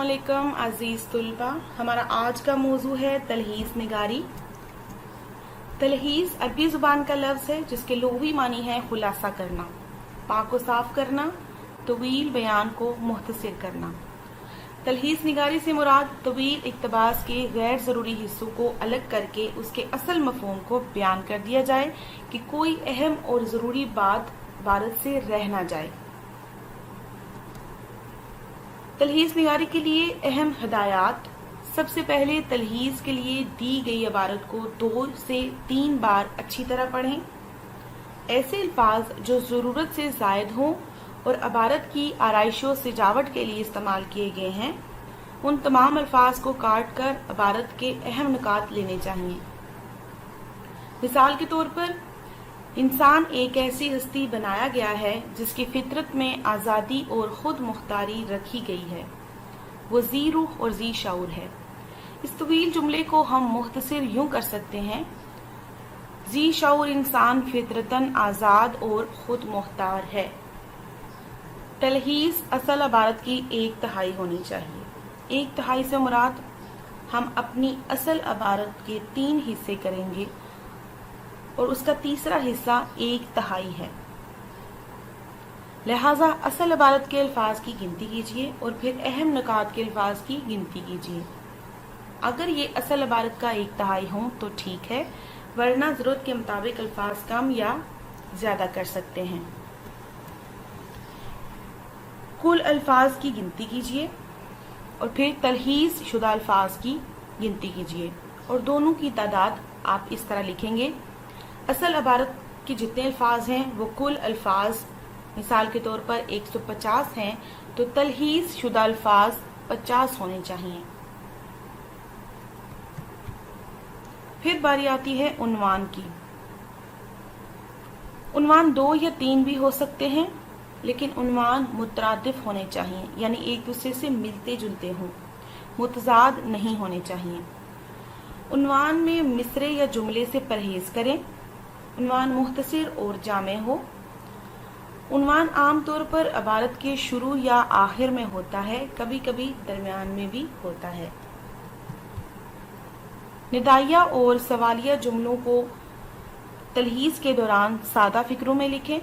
अस्सलामुअलैकुम अजीज तुलबा। हमारा आज का मौजू है तलहीस निगारी। तलहीस अरबी जुबान का लफ्ज है जिसके लुग़वी मानी है खुलासा करना, पाक को साफ करना, तवील बयान को मुख्तसर करना। तलहीस निगारी से मुराद तवील इक़्तिबास के गैर ज़रूरी हिस्सों को अलग करके उसके असल मफ़हूम को बयान कर दिया जाए कि कोई अहम और ज़रूरी बात इबारत से रह ना जाए। तलहीस निगारी के लिए अहम हिदायत। सबसे पहले तलहीस के लिए दी गई इबारत को 2 से 3 बार अच्छी तरह पढ़ें। ऐसे अल्फाज जो ज़रूरत से ज़ायद हों और इबारत की आराइश व सजावट के लिए इस्तेमाल किए गए हैं, उन तमाम अल्फाज को काट कर इबारत के अहम नुकात लेने चाहिए। मिसाल के तौर पर, इंसान एक ऐसी हस्ती बनाया गया है जिसकी फितरत में आज़ादी और खुद मुख्तारी रखी गई है। वो ज़ी रूह और ज़ी शऊर है। इस तवील जुमले को हम मुख्तसर यूं कर सकते हैं, ज़ी शऊर इंसान फितरतन आज़ाद और खुद मुख्तार है। तलहीस असल इबारत की 1/3 होनी चाहिए। 1/3 से मुराद हम अपनी असल इबारत के 3 हिस्से करेंगे और उसका तीसरा हिस्सा 1/3 है। लिहाजा असल इबारत के अल्फाज की गिनती कीजिए और फिर अहम नुकात के अल्फाज की गिनती कीजिए। अगर ये असल इबारत का 1/3 हो तो ठीक है, वरना जरूरत के मुताबिक अल्फाज कम या ज्यादा कर सकते हैं। कुल अल्फाज की गिनती कीजिए और फिर तलहीस शुदा अल्फाज की गिनती कीजिए और दोनों की तादाद आप इस तरह लिखेंगे। असल इबारत के जितने अल्फाज हैं वो कुल अल्फाज, मिसाल के तौर पर 150 हैं, तो तलहीस शुदा अल्फाज 50 होने चाहिए। फिर बारी आती है उन्वान की। उन्वान 2 या 3 भी हो सकते हैं, लेकिन उन्वान मुतरादिफ होने चाहिए, यानी एक दूसरे से मिलते जुलते हों, मुतजाद नहीं होने चाहिए। उन्वान में मिसरे या जुमले से परहेज करें। उन्वान मुख्तसर और जामे हो। उन्वान आम तौर पर इबारत के शुरू या आखिर में होता है, कभी कभी दरमियान में भी होता है। निदाइया और सवालिया जुमलों को तलहीस के दौरान सादा फिक्रों में लिखें।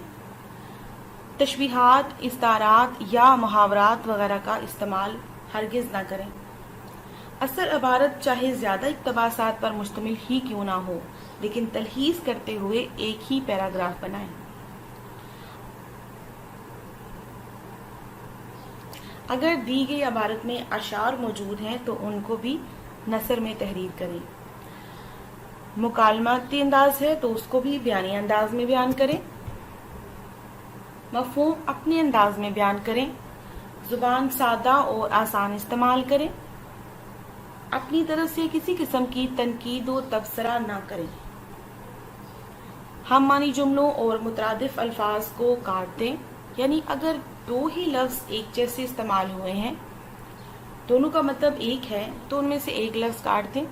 तशबीहात, इस्तारात या मुहावरात वगैरह का इस्तेमाल हरगिज ना करें। असल इबारत चाहे ज्यादा इक्तबासात पर मुश्तमिल ही क्यों ना हो, लेकिन तलहीस करते हुए एक ही पैराग्राफ बनाएं। अगर दी गई इबारत में अशार मौजूद हैं तो उनको भी नसर में तहरीर करें। मुकालमाती अंदाज है तो उसको भी बयानी अंदाज में बयान करें। मफहूम अपने अंदाज में बयान करें। जुबान सादा और आसान इस्तेमाल करें। अपनी तरफ से किसी किस्म की तनकीद व तबसरा ना करें। हम मानी जुमलों और मुतरादिफ अल्फाज को काट दें, यानी अगर 2 ही लफ्ज एक जैसे इस्तेमाल हुए हैं, दोनों का मतलब एक है, तो उनमें से एक लफ्ज काट दें।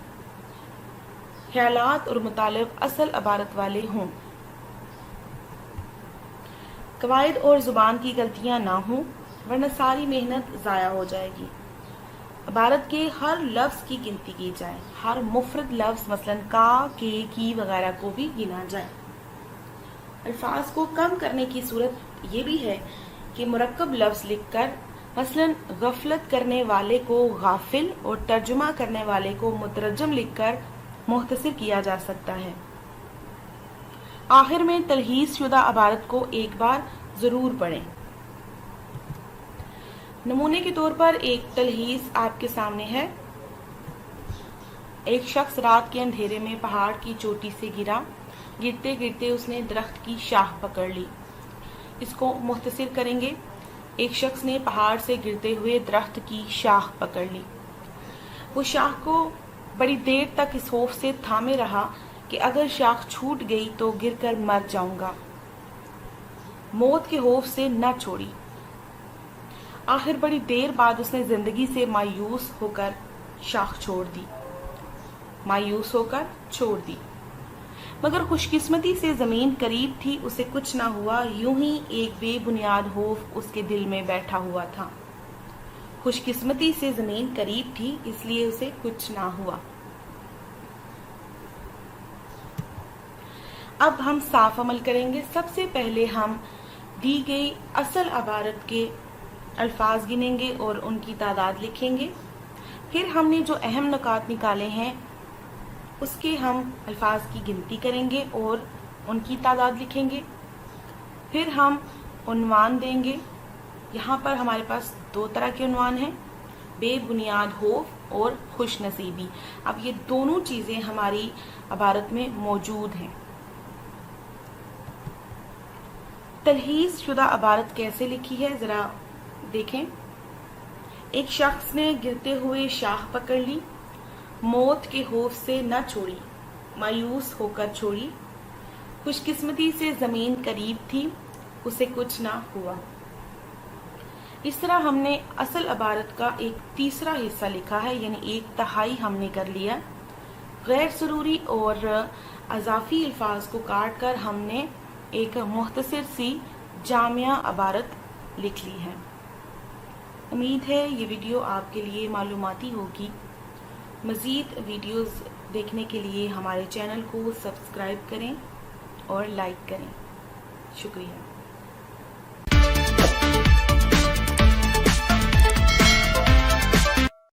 ख्यालात और मुतालिब असल इबारत वाले हों। कवायद और जुबान की गलतियां ना हों, वरना सारी मेहनत ज़ाया हो जाएगी। इबारत के हर लफ्ज की गिनती की जाए। हर मुफरद लफ्ज मसलन का, के, की वगैरह को भी गिना जाए। अल्फाज को कम करने की सूरत ये भी है कि मुरक्कब लफ्ज लिखकर मसलन गफलत करने वाले को गाफिल और तर्जुमा करने वाले को मुतरजम लिखकर मुख्तसर किया जा सकता है। आखिर में तलहीस शुदा इबारत को एक बार जरूर पढ़ें। नमूने के तौर पर एक तलहीस आपके सामने है। एक शख्स रात के अंधेरे में पहाड़ की चोटी से गिरा। गिरते गिरते उसने दरख्त की शाख पकड़ ली। इसको मुख्तसर करेंगे। एक शख्स ने पहाड़ से गिरते हुए दरख्त की शाख पकड़ ली। वो शाख को बड़ी देर तक इस खौफ से थामे रहा कि अगर शाख छूट गई तो गिरकर मर जाऊंगा। मौत के खौफ से न छोड़ी। आखिर बड़ी देर बाद उसने जिंदगी से मायूस होकर शाख छोड़ दी। मगर खुशकिस्मती से जमीन करीब थी, उसे कुछ ना हुआ। यूं ही एक बेबुनियाद खौफ उसके दिल में बैठा हुआ था। خوش قسمتی سے زمین قریب تھی اس لیے اسے کچھ نہ ہوا۔ اب ہم صاف عمل کریں گے۔ سب سے پہلے ہم دی گئی اصل عبارت کے الفاظ گنیں گے اور ان کی تعداد لکھیں گے۔ پھر ہم نے جو اہم نکات نکالے ہیں اس کے ہم الفاظ کی گنتی کریں گے اور ان کی تعداد لکھیں گے۔ پھر ہم عنوان دیں گے۔ یہاں پر ہمارے پاس دو طرح کے عنوان ہیں، بے بنیاد خوف اور خوش نصیبی۔ اب یہ دونوں چیزیں ہماری عبارت میں موجود ہیں۔ تلخیص شدہ عبارت کیسے لکھی ہے ذرا دیکھیں۔ ایک شخص نے گرتے ہوئے شاخ پکڑ لی، موت کے خوف سے نہ چھوڑی، مایوس ہو کر چھوڑی، خوش قسمتی سے زمین قریب تھی، اسے کچھ نہ ہوا۔ اس طرح ہم نے اصل عبارت کا ایک تیسرا حصہ لکھا ہے، یعنی 1/3 ہم نے کر لیا۔ غیر ضروری اور اضافی الفاظ کو کاٹ کر ہم نے ایک مختصر سی جامع عبارت لکھ لی ہے۔ امید ہے یہ ویڈیو آپ کے لیے معلوماتی ہوگی۔ مزید ویڈیوز دیکھنے کے لیے ہمارے چینل کو سبسکرائب کریں اور لائک کریں۔ شکریہ۔